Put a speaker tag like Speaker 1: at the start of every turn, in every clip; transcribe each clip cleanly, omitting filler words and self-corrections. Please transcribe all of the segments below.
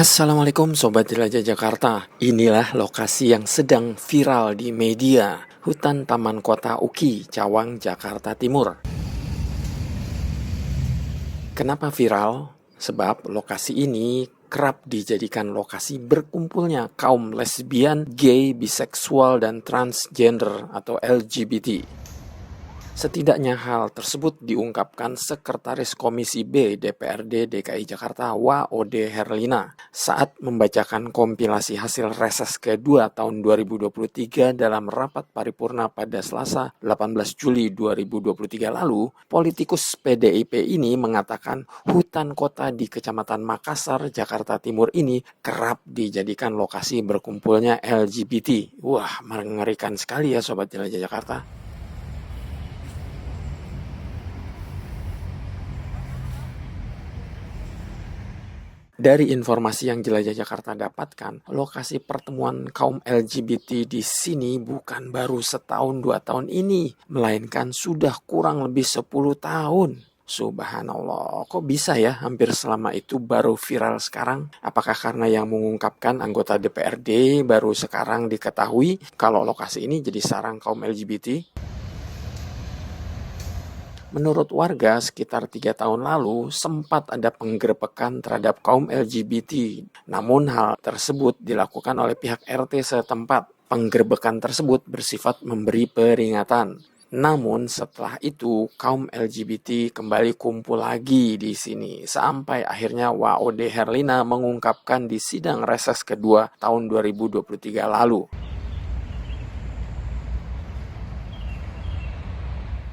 Speaker 1: Assalamualaikum Sobat Jelajah Jakarta. Inilah lokasi yang sedang viral di media. Hutan Taman Kota UKI, Cawang, Jakarta Timur. Kenapa viral? Sebab lokasi ini kerap dijadikan lokasi berkumpulnya kaum lesbian, gay, biseksual, dan transgender atau LGBT. Setidaknya hal tersebut diungkapkan Sekretaris Komisi B DPRD DKI Jakarta WaOD Herlina saat membacakan kompilasi hasil reses kedua tahun 2023 dalam rapat paripurna pada Selasa 18 Juli 2023 lalu. Politikus PDIP ini mengatakan hutan kota di Kecamatan Makassar, Jakarta Timur ini kerap dijadikan lokasi berkumpulnya LGBT. Wah, mengerikan sekali ya Sobat Jelajah Jakarta. Dari informasi yang Jelajah Jakarta dapatkan, lokasi pertemuan kaum LGBT di sini bukan baru setahun 2 tahun ini, melainkan sudah kurang lebih 10 tahun. Subhanallah, kok bisa ya hampir selama itu baru viral sekarang? Apakah karena yang mengungkapkan anggota DPRD baru sekarang diketahui kalau lokasi ini jadi sarang kaum LGBT? Menurut warga, sekitar 3 tahun lalu sempat ada penggerbekan terhadap kaum LGBT. Namun hal tersebut dilakukan oleh pihak RT setempat. Penggerbekan tersebut bersifat memberi peringatan. Namun setelah itu kaum LGBT kembali kumpul lagi di sini. Sampai akhirnya WaOD Herlina mengungkapkan di sidang reses kedua tahun 2023 lalu.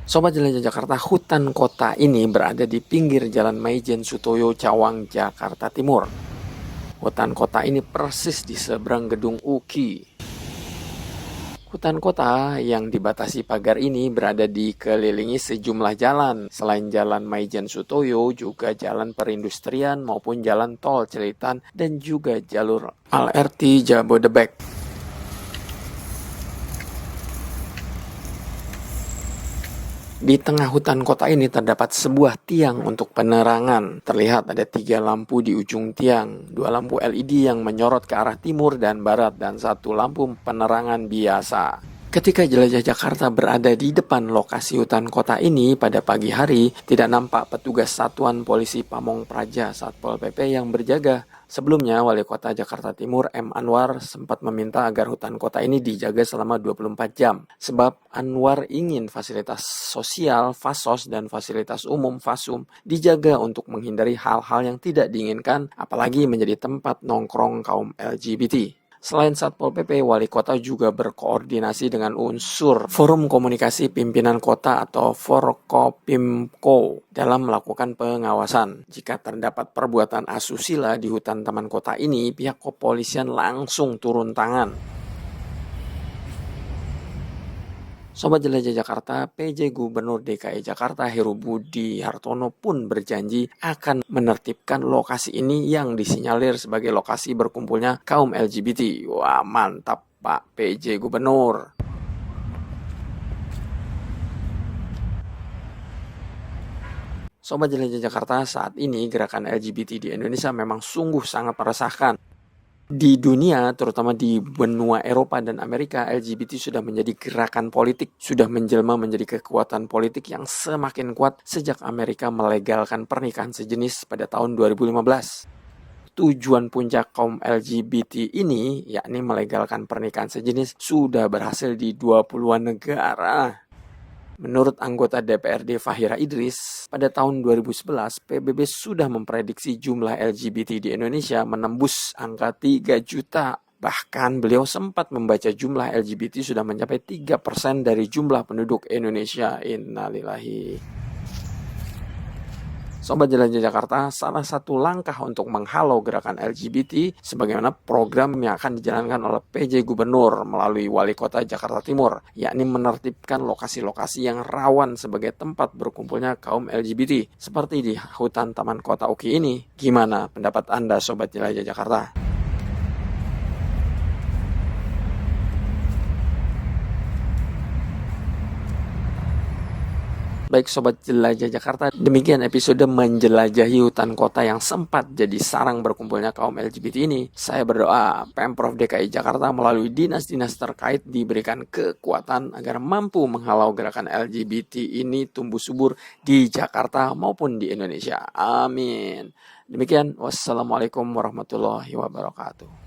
Speaker 1: Sobat Jelajah Jakarta, hutan kota ini berada di pinggir Jalan Maijen Sutoyo, Cawang, Jakarta Timur. Hutan kota ini persis di seberang gedung UKI. Hutan kota yang dibatasi pagar ini berada dikelilingi sejumlah jalan. Selain Jalan Maijen Sutoyo, juga jalan perindustrian maupun jalan tol Celitan dan juga jalur LRT Jabodebek. Di tengah hutan kota ini terdapat sebuah tiang untuk penerangan. Terlihat ada 3 lampu di ujung tiang, 2 lampu LED yang menyorot ke arah timur dan barat, dan 1 lampu penerangan biasa. Ketika Jelajah Jakarta berada di depan lokasi hutan kota ini pada pagi hari, tidak nampak petugas Satuan Polisi Pamong Praja Satpol PP yang berjaga. Sebelumnya, Wali Kota Jakarta Timur M. Anwar sempat meminta agar hutan kota ini dijaga selama 24 jam. Sebab Anwar ingin fasilitas sosial, Fasos, dan fasilitas umum, Fasum, dijaga untuk menghindari hal-hal yang tidak diinginkan, apalagi menjadi tempat nongkrong kaum LGBT. Selain Satpol PP, Wali Kota juga berkoordinasi dengan unsur Forum Komunikasi Pimpinan Kota atau Forkopimko dalam melakukan pengawasan. Jika terdapat perbuatan asusila di hutan taman kota ini, pihak kepolisian langsung turun tangan. Sobat Jelajah Jakarta, PJ Gubernur DKI Jakarta Heru Budi Hartono pun berjanji akan menertibkan lokasi ini yang disinyalir sebagai lokasi berkumpulnya kaum LGBT. Wah, mantap Pak PJ Gubernur. Sobat Jelajah Jakarta, saat ini gerakan LGBT di Indonesia memang sungguh sangat meresahkan. Di dunia, terutama di benua Eropa dan Amerika, LGBT sudah menjadi gerakan politik, sudah menjelma menjadi kekuatan politik yang semakin kuat sejak Amerika melegalkan pernikahan sejenis pada tahun 2015. Tujuan puncak kaum LGBT ini, yakni melegalkan pernikahan sejenis, sudah berhasil di 20-an negara. Menurut anggota DPRD Fahira Idris, pada tahun 2011 PBB sudah memprediksi jumlah LGBT di Indonesia menembus angka 3 juta. Bahkan beliau sempat membaca jumlah LGBT sudah mencapai 3% dari jumlah penduduk Indonesia. Innalillahi. Sobat Jelajah Jakarta, salah satu langkah untuk menghalau gerakan LGBT sebagaimana program yang akan dijalankan oleh PJ Gubernur melalui Wali Kota Jakarta Timur, yakni menertibkan lokasi-lokasi yang rawan sebagai tempat berkumpulnya kaum LGBT, seperti di hutan Taman Kota UKI ini. Gimana pendapat Anda, Sobat Jelajah Jakarta? Baik Sobat Jelajah Jakarta, demikian episode menjelajahi hutan kota yang sempat jadi sarang berkumpulnya kaum LGBT ini. Saya berdoa Pemprov DKI Jakarta melalui dinas-dinas terkait diberikan kekuatan agar mampu menghalau gerakan LGBT ini tumbuh subur di Jakarta maupun di Indonesia. Amin. Demikian, wassalamualaikum warahmatullahi wabarakatuh.